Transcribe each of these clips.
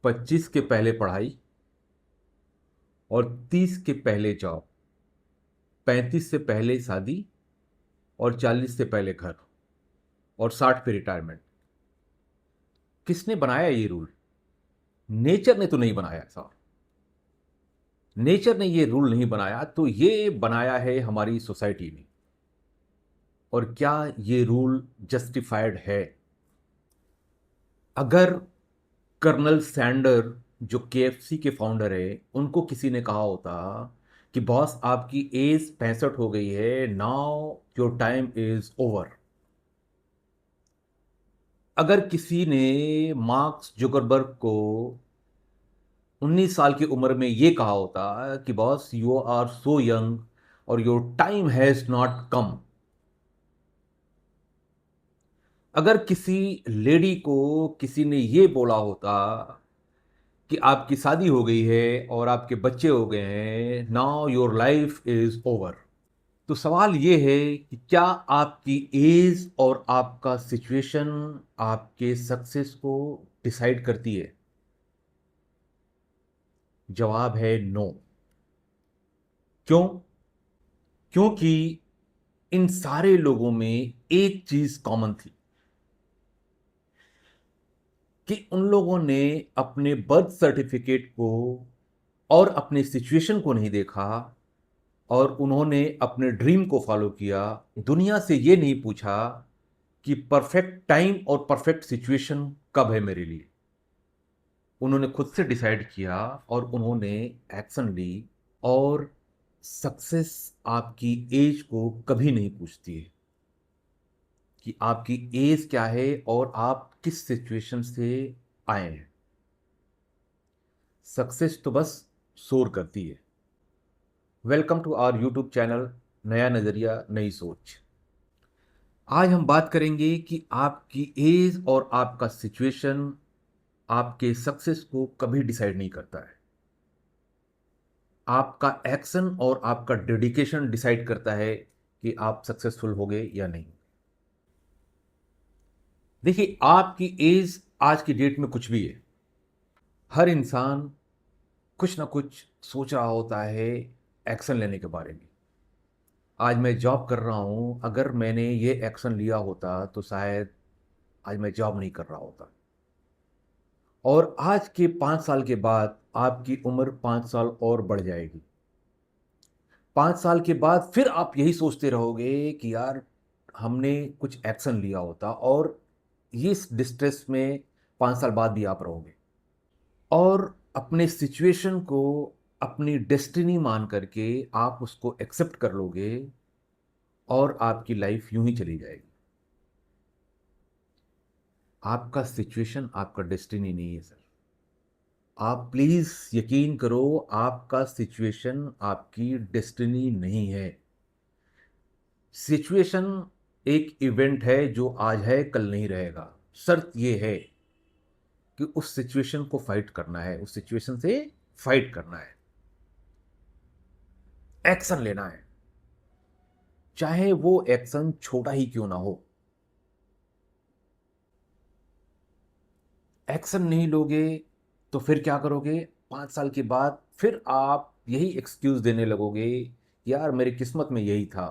25 के पहले पढ़ाई और 30 के पहले जॉब, 35 से पहले शादी और 40 से पहले घर और 60 पे रिटायरमेंट। किसने बनाया ये रूल? नेचर ने तो नहीं बनाया ऐसा। नेचर ने ये रूल नहीं बनाया, तो ये बनाया है हमारी सोसाइटी ने। और क्या ये रूल जस्टिफाइड है? अगर कर्नल सैंडर, जो केएफसी के फाउंडर है, उनको किसी ने कहा होता कि बॉस आपकी एज 65 हो गई है, now your time is over. अगर किसी ने मार्क्स जुकरबर्ग को 19 साल की उम्र में ये कहा होता कि boss you are so young और your time has not come. अगर किसी लेडी को किसी ने ये बोला होता कि आपकी शादी हो गई है और आपके बच्चे हो गए हैं, now your life is over, तो सवाल ये है कि क्या आपकी एज और आपका सिचुएशन आपके सक्सेस को डिसाइड करती है? जवाब है नो। क्यों? क्योंकि इन सारे लोगों में एक चीज कॉमन थी कि उन लोगों ने अपने बर्थ सर्टिफिकेट को और अपने सिचुएशन को नहीं देखा, और उन्होंने अपने ड्रीम को फॉलो किया। दुनिया से ये नहीं पूछा कि परफेक्ट टाइम और परफेक्ट सिचुएशन कब है मेरे लिए। उन्होंने खुद से डिसाइड किया और उन्होंने एक्शन ली। और सक्सेस आपकी एज को कभी नहीं पूछती है कि आपकी एज क्या है और आप किस सिचुएशन से आए हैं। सक्सेस तो बस शोर करती है। Welcome to our YouTube channel, नया नज़रिया नई सोच। आज हम बात करेंगे कि आपकी एज और आपका सिचुएशन आपके सक्सेस को कभी डिसाइड नहीं करता है। आपका एक्शन और आपका डेडिकेशन डिसाइड करता है कि आप सक्सेसफुल होगे या नहीं। देखिए, आपकी एज आज की डेट में कुछ भी है। हर इंसान कुछ ना कुछ सोच रहा होता है एक्शन लेने के बारे में। आज मैं जॉब कर रहा हूं, अगर मैंने ये एक्शन लिया होता तो शायद आज मैं जॉब नहीं कर रहा होता। और आज के 5 साल के बाद आपकी उम्र 5 साल और बढ़ जाएगी। 5 साल के बाद फिर आप यही सोचते रहोगे कि यार हमने कुछ एक्शन लिया होता, और इस डिस्ट्रेस में 5 साल बाद भी आप रहोगे। और अपने सिचुएशन को अपनी डेस्टिनी मान करके आप उसको एक्सेप्ट कर लोगे और आपकी लाइफ यूं ही चली जाएगी। आपका सिचुएशन आपका डेस्टिनी नहीं है सर। आप प्लीज यकीन करो, आपका सिचुएशन आपकी डेस्टिनी नहीं है। सिचुएशन एक इवेंट है जो आज है कल नहीं रहेगा। शर्त यह है कि उस सिचुएशन को फाइट करना है, उस सिचुएशन से फाइट करना है, एक्शन लेना है, चाहे वो एक्शन छोटा ही क्यों ना हो। एक्शन नहीं लोगे तो फिर क्या करोगे? 5 साल के बाद फिर आप यही एक्सक्यूज देने लगोगे, यार मेरी किस्मत में यही था।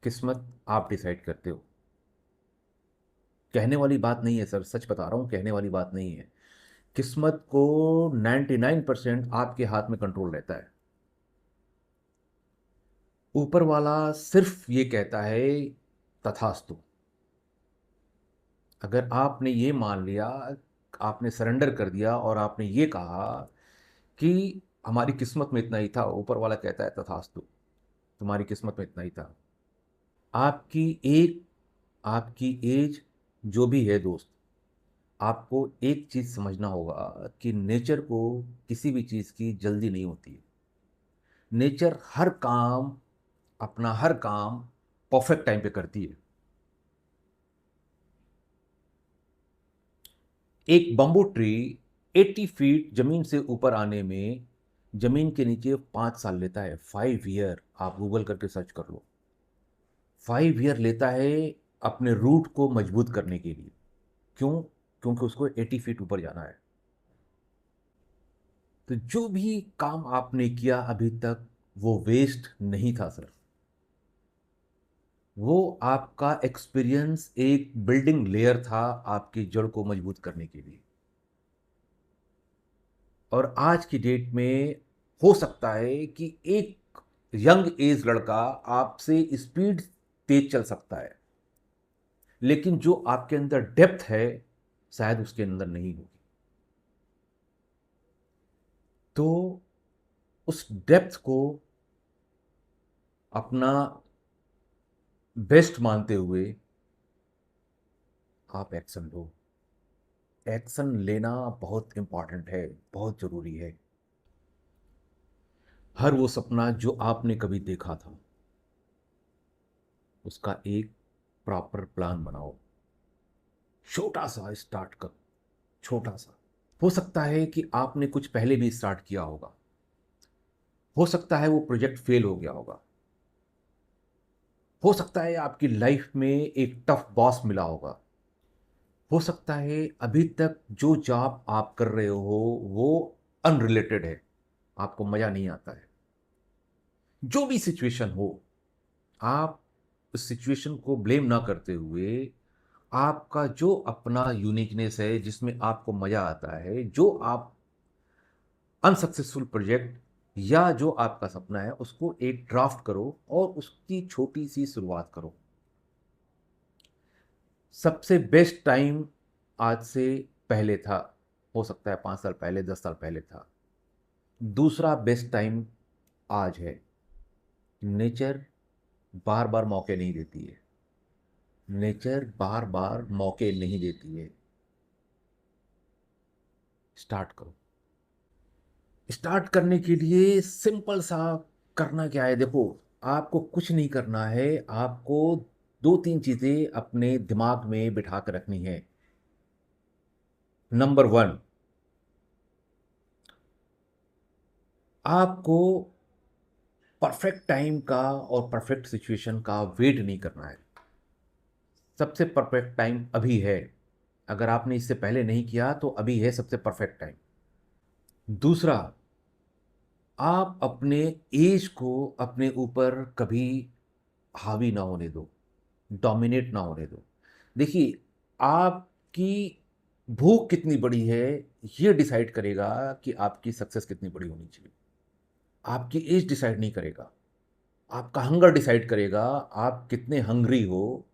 किस्मत आप डिसाइड करते हो। कहने वाली बात नहीं है सर, सच बता रहा हूं, कहने वाली बात नहीं है। किस्मत को 99% आपके हाथ में कंट्रोल रहता है। ऊपर वाला सिर्फ ये कहता है तथास्तु। अगर आपने ये मान लिया, आपने सरेंडर कर दिया और आपने ये कहा कि हमारी किस्मत में इतना ही था, ऊपर वाला कहता है तथास्तु, तुम्हारी किस्मत में इतना ही था। आपकी एक आपकी एज जो भी है दोस्त, आपको एक चीज़ समझना होगा कि नेचर को किसी भी चीज़ की जल्दी नहीं होती है। नेचर अपना हर काम परफेक्ट टाइम पे करती है। एक बम्बू ट्री 80 फीट जमीन से ऊपर आने में जमीन के नीचे 5 साल लेता है। 5 ईयर, आप गूगल करके सर्च कर लो। 5 ईयर लेता है अपने रूट को मजबूत करने के लिए। क्यों? क्योंकि उसको 80 फीट ऊपर जाना है। तो जो भी काम आपने किया अभी तक वो वेस्ट नहीं था सर। वो आपका एक्सपीरियंस एक बिल्डिंग लेयर था आपकी जड़ को मजबूत करने के लिए। और आज की डेट में हो सकता है कि एक यंग एज लड़का आपसे स्पीड तेज चल सकता है, लेकिन जो आपके अंदर डेप्थ है शायद उसके अंदर नहीं होगी। तो उस डेप्थ को अपना बेस्ट मानते हुए आप एक्शन लो। एक्शन लेना बहुत इंपॉर्टेंट है, बहुत जरूरी है। हर वो सपना जो आपने कभी देखा था उसका एक प्रॉपर प्लान बनाओ। छोटा सा स्टार्ट करो, छोटा सा। हो सकता है कि आपने कुछ पहले भी स्टार्ट किया होगा, हो सकता है वो प्रोजेक्ट फेल हो गया होगा, हो सकता है आपकी लाइफ में एक टफ बॉस मिला होगा, हो सकता है अभी तक जो जॉब आप कर रहे हो वो अनरिलेटेड है, आपको मजा नहीं आता है। जो भी सिचुएशन हो, आप उस सिचुएशन को ब्लेम ना करते हुए आपका जो अपना यूनिकनेस है जिसमें आपको मजा आता है, जो आप अनसक्सेसफुल प्रोजेक्ट या जो आपका सपना है उसको एक ड्राफ्ट करो और उसकी छोटी सी शुरुआत करो। सबसे बेस्ट टाइम आज से पहले था, हो सकता है 5 साल पहले, 10 साल पहले था। दूसरा बेस्ट टाइम आज है। नेचर बार बार मौके नहीं देती है, नेचर बार बार मौके नहीं देती है। स्टार्ट करो। स्टार्ट करने के लिए सिंपल सा करना क्या है, देखो, आपको कुछ नहीं करना है, आपको 2-3 चीजें अपने दिमाग में बिठा कर रखनी है। नंबर 1, आपको परफेक्ट टाइम का और परफेक्ट सिचुएशन का वेट नहीं करना है। सबसे परफेक्ट टाइम अभी है। अगर आपने इससे पहले नहीं किया तो अभी है सबसे परफेक्ट टाइम। दूसरा, आप अपने एज को अपने ऊपर कभी हावी ना होने दो, डोमिनेट ना होने दो। देखिए, आपकी भूख कितनी बड़ी है ये डिसाइड करेगा कि आपकी सक्सेस कितनी बड़ी होनी चाहिए। आपकी एज डिसाइड नहीं करेगा, आपका हंगर डिसाइड करेगा। आप कितने हंग्री हो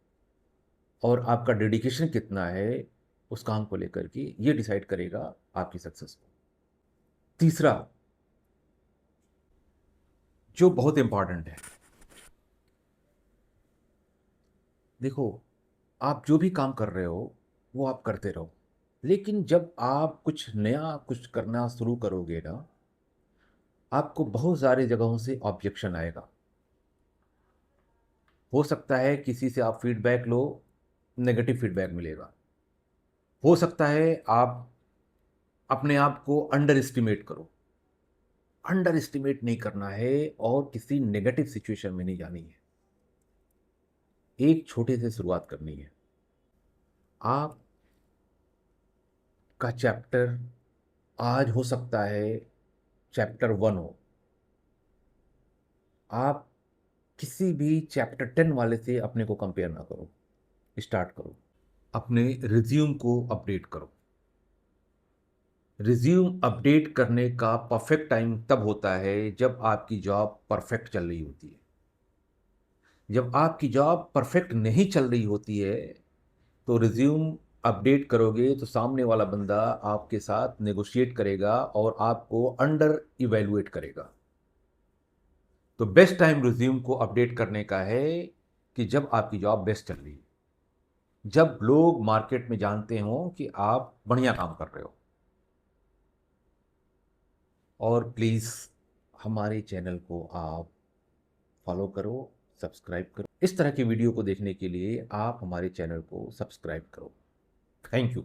और आपका डेडिकेशन कितना है उस काम को लेकर के, ये डिसाइड करेगा आपकी सक्सेस को। तीसरा, जो बहुत इंपॉर्टेंट है, देखो, आप जो भी काम कर रहे हो वो आप करते रहो, लेकिन जब आप कुछ नया कुछ करना शुरू करोगे ना, आपको बहुत सारी जगहों से ऑब्जेक्शन आएगा। हो सकता है किसी से आप फीडबैक लो, नेगेटिव फीडबैक मिलेगा। हो सकता है आप अपने आप को अंडर एस्टिमेट करो। अंडर एस्टिमेट नहीं करना है और किसी नेगेटिव सिचुएशन में नहीं जानी है। एक छोटे से शुरुआत करनी है। आप का चैप्टर आज हो सकता है चैप्टर 1 हो। आप किसी भी चैप्टर 10 वाले से अपने को कंपेयर ना करो। स्टार्ट करो। अपने रिज्यूम को अपडेट करो। रिज्यूम अपडेट करने का परफेक्ट टाइम तब होता है जब आपकी जॉब परफेक्ट चल रही होती है। जब आपकी जॉब परफेक्ट नहीं चल रही होती है तो रिज्यूम अपडेट करोगे तो सामने वाला बंदा आपके साथ नेगोशिएट करेगा और आपको अंडर इवेलुएट करेगा। तो बेस्ट टाइम रिज्यूम को अपडेट करने का है कि जब आपकी जॉब बेस्ट चल रही है, जब लोग मार्केट में जानते हो कि आप बढ़िया काम कर रहे हो। और प्लीज़ हमारे चैनल को आप फॉलो करो, सब्सक्राइब करो। इस तरह की वीडियो को देखने के लिए आप हमारे चैनल को सब्सक्राइब करो। Thank you.